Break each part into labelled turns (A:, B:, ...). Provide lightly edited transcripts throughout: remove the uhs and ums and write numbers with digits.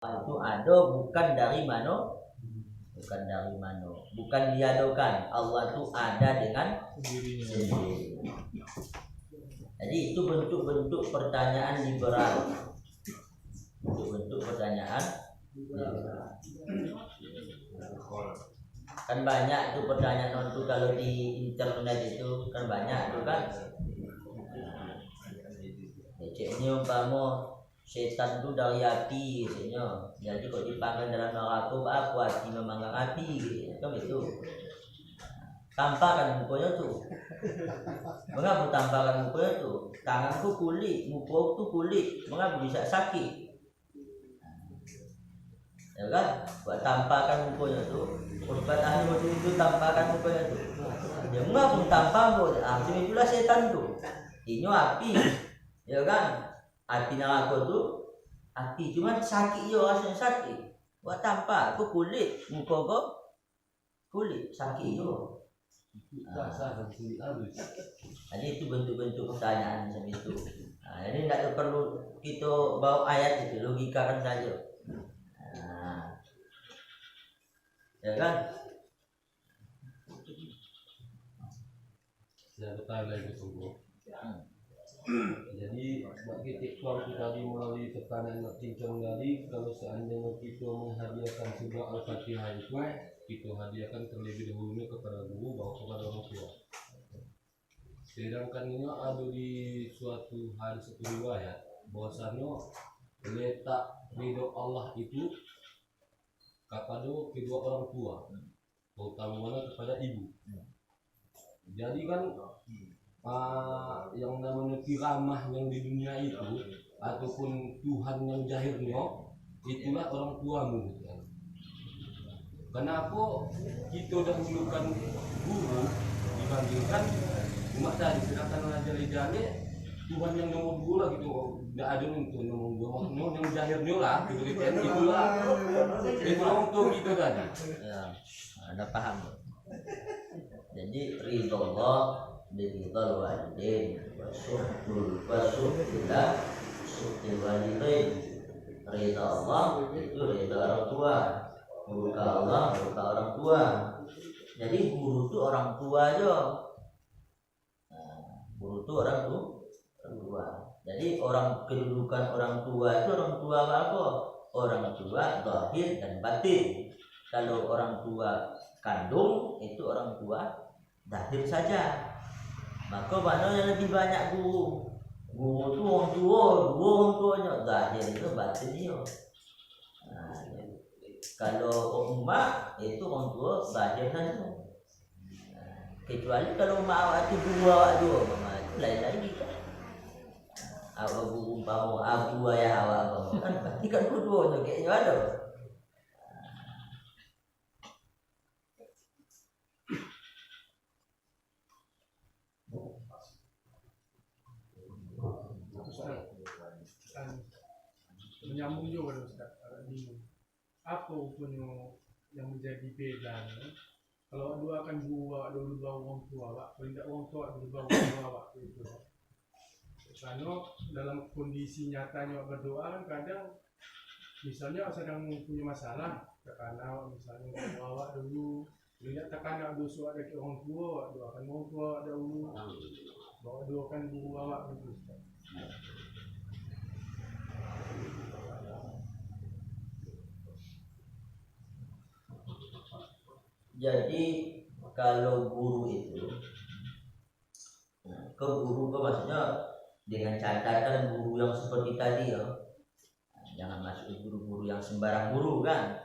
A: itu ada bukan dari mano, bukan diadokan. Allah itu ada dengan sendiri. Jadi itu bentuk-bentuk pertanyaan liberal. Bentuk pertanyaan liberal. Kan banyak tuh pertanyaan itu kalau di internet itu kan banyak tuh kan. Ceknya umpama setan itu dari api katanya. Jadi kalau dipanggil dalam neraka aku hati memanggang api gitu. Kan itu. Tampakan mukanya tuh. Mengapa tampakan mukanya tuh? Tanganku kulit, muka tuh kulit. Mengapa bisa sakit? Ya kan? Buat tampakan mukanya tuh. Korban ahli waktu itu tampakan mukanya tuh. Ya mengapa tampang tuh? Itulah setan tuh. Ini api. Ya kan? Api neraka tuh api cuma sakit je rasanya sakit. Buat tampak aku kulit, muka kau kulit sakit je. Jadi itu bentuk-bentuk pertanyaan macam itu. Jadi tidak perlu kita bawa ayat itu, logikakan saja. Ya kan?
B: Saya bertanya lagi tunggu. Jadi bagi tiktok kita tadi melalui tekanan cincang tadi, kalau seandainya kita menghadiahkan surah Al-Fatihah itu, kita hadiahkan terlebih dahulu kepada guru baru kepada orang tua. Sedangkan ini ada di suatu hadis atau riwayat bahwasanya letak ridho Allah itu kepada kedua orang tua, terutama kepada ibu. Jadi kan yang namanya kiramah yang di dunia itu ataupun Tuhan yang jahirnya itulah orang tuamu. Kenapa kita dahulukan guru dibandingkan umat tadi, sedangkan raja-raja Tuhan yang nomor 2 lah gitu, nggak ada untuk nomor 2 maksudnya yang jahirnya lah gitu, itulah untuk kita tadi.
A: Ya, Anda paham. Jadi ridho Allah biridhal walidain wasuhillah suhil walidain. Ridha Allah itu ridha orang tua, murka Allah murka orang tua. Jadi guru itu orang tua aja. Guru itu orang tua. Jadi kedudukan orang tua itu orang tua apa? Orang tua zahir dan batin. Kalau orang tua kandung itu orang tua zahir saja. Maka mana yang lebih banyak guru? Guru itu orang tua, orang tuanya zahir itu batin dia. Kalau umat itu orang tua zahir saja. Kecuali kalau umat awak itu guru awak dua, itu lain lagi kan. Awak guru umpama abu ayah awak kan berarti kan dua-duanya kayaknya ada.
C: Menyambung juga Ustaz, apa hukumnya yang menjadi beda kalau dua akan dua dulu bawa orang tua pak, kalau tidak orang tua dulu bawa orang tua pak itu. Karena dalam kondisi nyatanya berdoa kan kadang misalnya sedang punya masalah, terkena misalnya bawa dulu, tidak terkena dosa ada ke orang tua, doakan orang tua dahulu, bawa doakan guru awak gitu.
A: Jadi kalau guru itu ke guru maksudnya dengan catatan guru yang seperti tadi ya, jangan masuk guru-guru yang sembarang guru kan.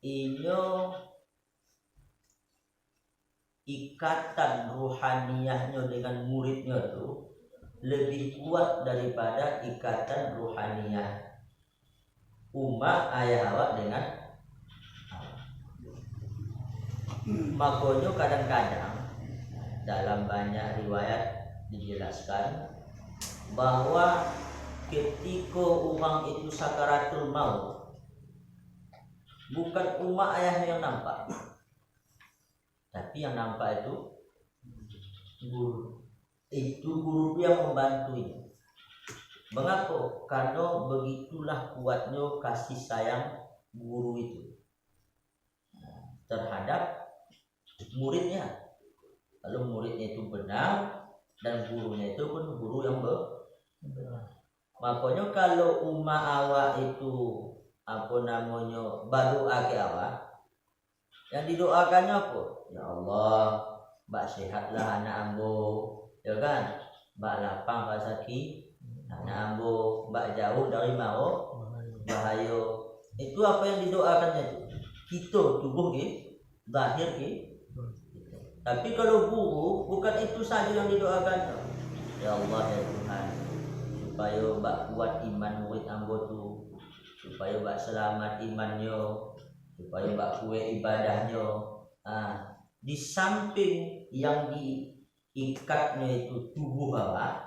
A: Ini ikatan ruhaniyahnya dengan muridnya tuh lebih kuat daripada ikatan ruhaniyah umat ayah awak dengan makanya kadang-kadang dalam banyak riwayat dijelaskan bahwa ketika orang itu sakaratul maut bukan umat ayahnya yang nampak, tapi yang nampak itu guru yang membantunya. Mengapa? Karena begitulah kuatnya kasih sayang guru itu terhadap muridnya. Kalau muridnya itu benar dan gurunya itu pun guru yang benar. Makanya kalau umat awak itu berdoa ke awak, yang didoakannya apa? Ya Allah, mbak sehatlah anak ambo, ya kan? Mbak lapang mbak sakit anak ambo, mbak jauh dari mau bahaya. Itu apa yang didoakannya itu? Kita tubuh lahir Tapi kalau guru bukan itu saja yang didoakannya. Ya Allah ya Tuhan, supaya mbak kuat iman murid ambo tu, supaya mbak selamat imannya, supaya mbak kuat ibadahnya. Di samping yang diikatnya itu tubuh awak,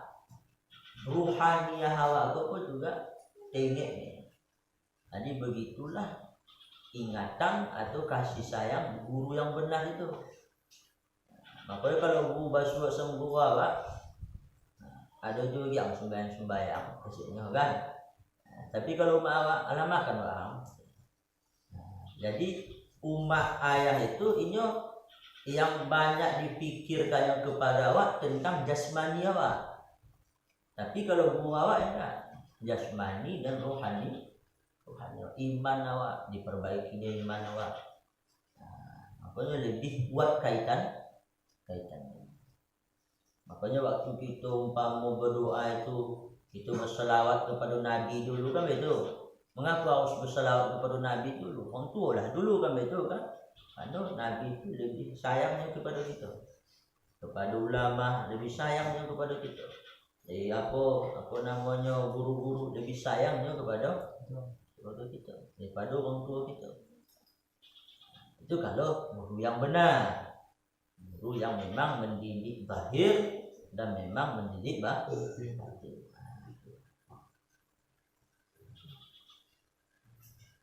A: ruhaniyah awak kok juga tengeknya. Jadi begitulah ingatan atau kasih sayang guru yang benar itu. Makanya kalau guru basuh sembuh awak, ada juga yang sembahyang kesini kan. Tapi kalau umat awak alamak kan orang. Jadi umat ayah itu ini yang banyak dipikirkan yang kepada awak tentang jasmani awak. Tapi kalau guru awak enggak, jasmani dan rohani. Iman awak diperbaikinya iman awak. Makanya lebih kuat kaitannya. Makanya waktu kita umpama berdoa itu kita berselawat kepada Nabi dulu kan begitu. Mengapa harus berselawat kepada Nabi dulu? Orang tua lah dulu kan begitu kan. Karena Nabi itu lebih sayangnya kepada kita. Kepada ulama lebih sayangnya kepada kita. Jadi apa namanya guru-guru lebih sayangnya kepada kita daripada orang tua kita. Itu kalau guru yang benar, guru yang memang mendidik zahir dan memang mendidik batin.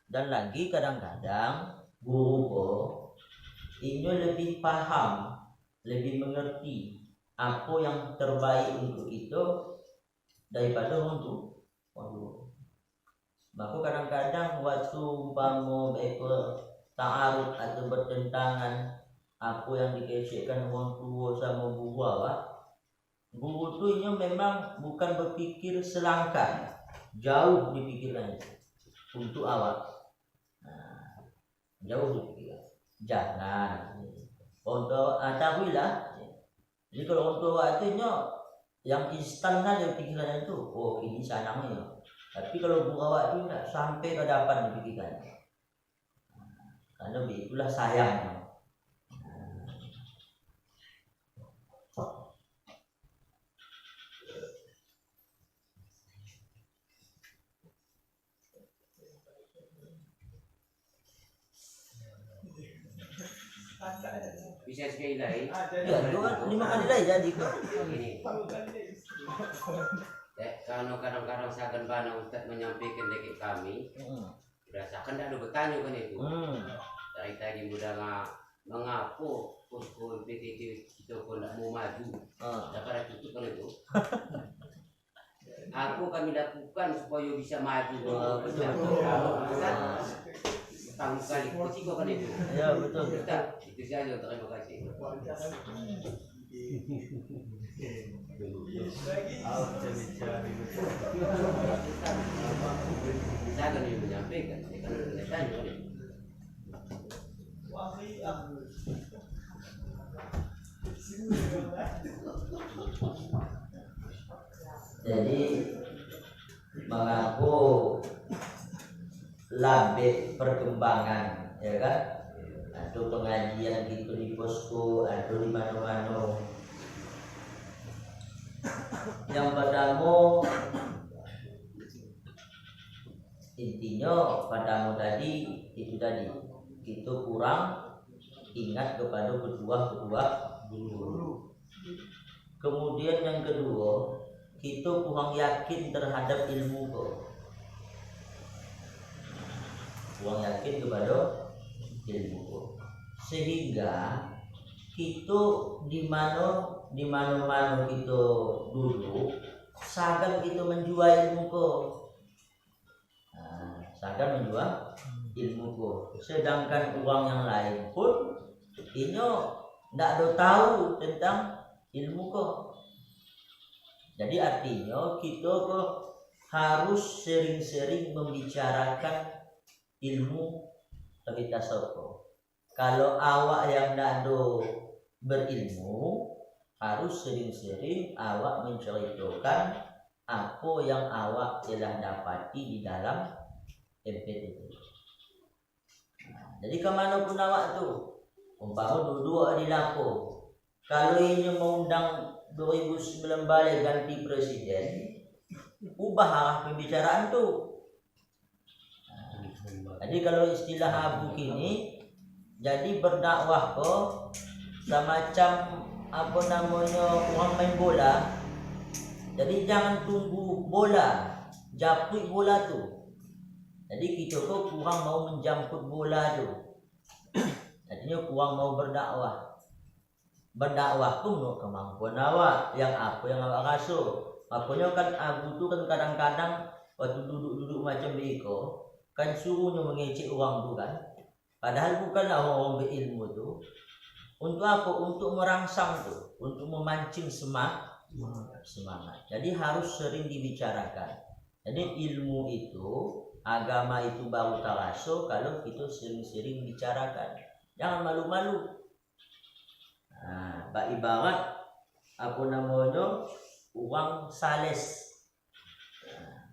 A: Dan lagi kadang-kadang guru ini lebih paham, lebih mengerti apa yang terbaik untuk itu daripada orang tua. Maka kadang-kadang waktu umpama ta'arud atau bertentangan apa yang dikesekkan orang tua sama guru awak, guru tu ini memang bukan berpikir selangkah jauh dipikirkan untuk awak. Jauh dipikirkan. Jangan. Untuk tahuilah. Jadi kalau orang tua itu yang instan saja pikiran itu, oh ini sanangnya. Tapi kalau guru awak itu tidak sampai ke dapat dipikirkan. Karena itulah sayang.
D: Bisa sekali lagi.
A: Ya, 5 kali lagi jadi kok.
D: Ini. Kalau kadang-kadang seakan bana Ustaz menyampaikan dekat kami, berdasarkan ada bertanya kan itu. Dari tadi mudah mengapa posko PTT kita pun tidak mau maju, dapat tutup kan itu. Aku kami lakukan supaya bisa maju. Tanggung kali ketiga kan itu.
A: Ya betul.
D: Ustaz, itu saja, terima kasih. Saya akan menyampaikan, saya akan tanya.
A: Jadi mengaku labek perkembangan, ya kan? Atau pengajian gitu di posko atau di mana-mana. Yang pertama intinya padamu tadi itu tadi kita kurang ingat kepada kedua guru. Kemudian yang kedua kita kurang yakin terhadap ilmu kok. Kurang yakin kepada ilmu kok. Sehingga kita di mana-mana kita duduk sagan kita menjual ilmu ko. Sagan menjual ilmu ko. Sedangkan orang yang lain pun inyo ndak ada tahu tentang ilmu ko. Jadi artinya kita kok harus sering-sering membicarakan ilmu tapi tasawuf. Kalau awak yang ndak ada berilmu, harus sering-sering awak menceritakan apa yang awak telah dapati di dalam MPTT. Jadi kemanapun awak tu, umpama duduk di lapo, kalau ini mengundang 2009 balik ganti presiden, ubah arah pembicaraan tu. Jadi kalau istilah abu kini, jadi berdakwah ko semacam apa namanya orang main bola. Jadi jangan tunggu bola, japut bola tu. Jadi kita ko kurang mau menjamput bola tu. Artinya kurang mau berdakwah. Berdakwah pun no kemampuan awak, yang apa yang awak rasa. Makanya kan abu tu kan kadang-kadang waktu duduk-duduk macam beko, kan suruhnya mengecek orang tu kan. Padahal bukanlah orang berilmu tu. Untuk apa? Untuk merangsang tu, untuk memancing semangat. Jadi harus sering dibicarakan. Jadi ilmu itu, agama itu baru terasa kalau kita sering-sering bicarakan. Jangan malu-malu. Nah, ibarat apa namanya uang sales.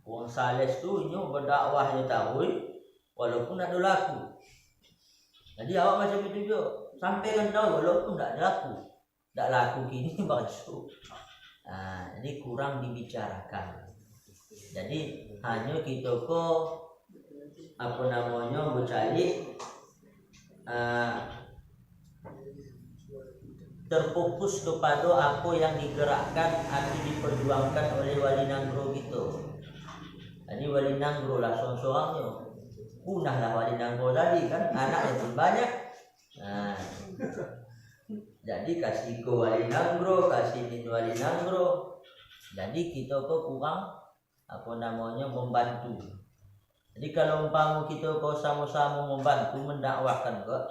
A: Uang sales tu ini berdakwahnya tahu, walaupun ada laku. Jadi awak macam itu juga, sampaikan tahu walaupun tak laku kini baju. Jadi kurang dibicarakan. Jadi hanya kita ko apa namanya mencari terfokus kepada apa yang digerakkan atau diperjuangkan oleh Wali Nanggro gitu. Jadi Wali Nanggro lah seorang-seorangnya. Punahlah Wali Nanggro tadi kan, anaknya pun banyak. Jadi kasih ke Wali Nanggro, kasih min Wali Nanggro. Jadi kita kok kurang apa namanya membantu. Jadi kalau umpama kita kok sama-sama membantu mendakwahkan kok,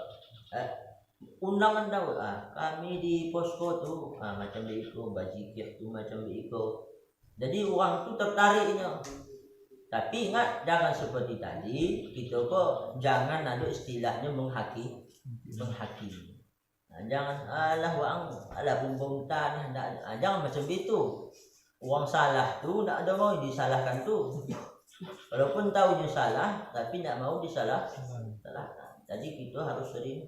A: undangan dakwah. Kami di posko tu macam begitu, bajikir tu macam begitu. Jadi orang tu tertariknya. Tapi ingat jangan seperti tadi, kita kok jangan ada istilahnya menghakimi. Jangan alah wang, alah bumbung tanah, jangan macam itu. Uang salah tu tak ada mau disalahkan tu. Walaupun tahu dia salah, tapi tak mau salahkan. Jadi kita harus sering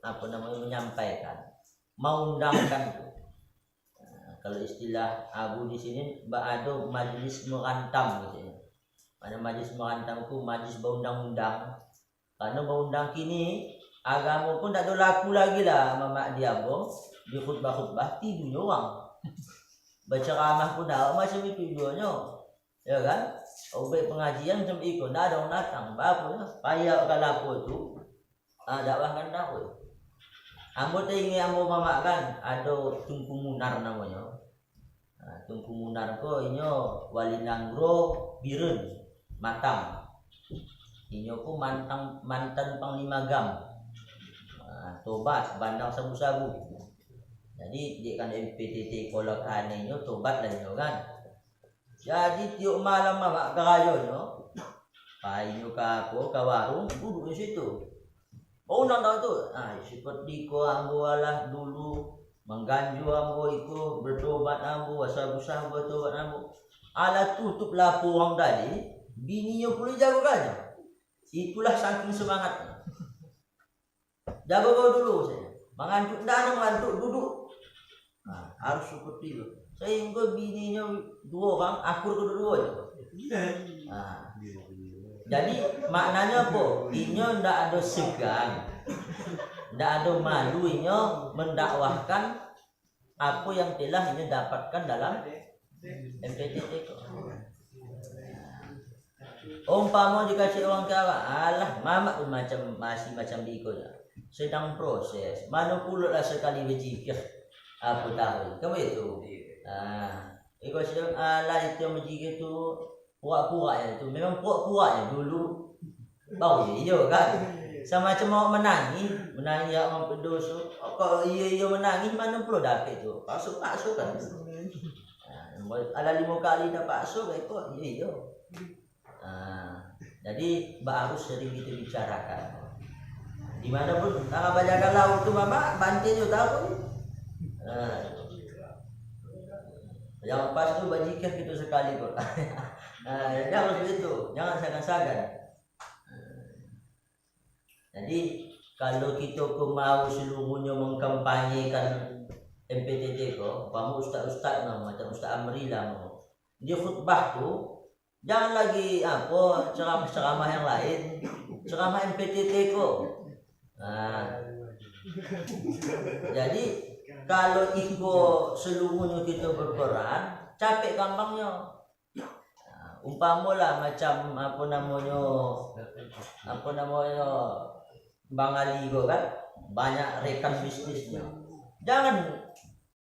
A: apa namanya menyampaikan, mengundangkan tu. Kalau istilah abu di sini ada majlis merantam gitu ya. Mana majlis merantam tu majlis berundang-undang. Karena berundang kini agama pun tak ada laku lagi lah mamak dia bong di khutbah-khutbah tidurnya orang. Berceramah pun dah macam itu duanya. Ya kan? Baik pengajian macam itu, tak ada orang datang. Bapaknya payah kalau tu. Dakwahkan dakwah. Ambo ingin ambo mamak kan ada Tunku Munar namanya. Tunku Munar ko inyo Wali Nanggro Birun Matang. Inyo ko mantan Panglima Gam. Tobat bandang sabu-sabu. Jadi dia kan MPTT kolak anehnya tobat lah inyo kan. Jadi tiap malam mamak kerayo nyo. Inyo ka warung duduk di situ. Nang tu, seperti ko ambo lah dulu mengganju ambo itu bertobat ambo, sabu-sabu bertobat ambo. Ala tutup lapu orang tadi, bininya perlu jago kan? Itulah saking semangatnya. Jago kau dulu saya. Mengantuk mengantuk duduk. Harus seperti itu. Sehingga bininya dua orang, akur kedua-duanya. Jadi maknanya apa? Inyo ndak ada segan, ndak ada malu inyo mendakwahkan apa yang telah inyo dapatkan dalam MPTT. Umpama dikasih orang kawan, alah mamak pun masih macam diikutnya. Sedang proses. Mana pula lah sekali berzikir. Apa tahu? Kamu itu. Iko siya lah itu yang menjadi itu pura-pura ya itu memang pura-pura ya dulu bau iya kan sama macam mau menangis ya orang pendosa kalau iya menangis mana perlu dapat itu pasuk kan ala 5 kali dah pasuk kok iya jadi harus sering kita bicarakan dimanapun tangan bajakan laut itu mama bantai juga tahu yang pas itu bajikah gitu sekali kok harus begitu jangan sagan-sagan jadi kalau kita mau seluruhnya mengkampanyekan MPTT kok kamu ustaz-ustaz macam Ustaz Amri lah dia khutbah tuh jangan lagi ceramah yang lain ceramah MPTT kok jadi kalau ikut seluruhnya kita berperan capek gampangnya umpamola macam apa namanya Bang Ali kan banyak rekan bisnisnya jangan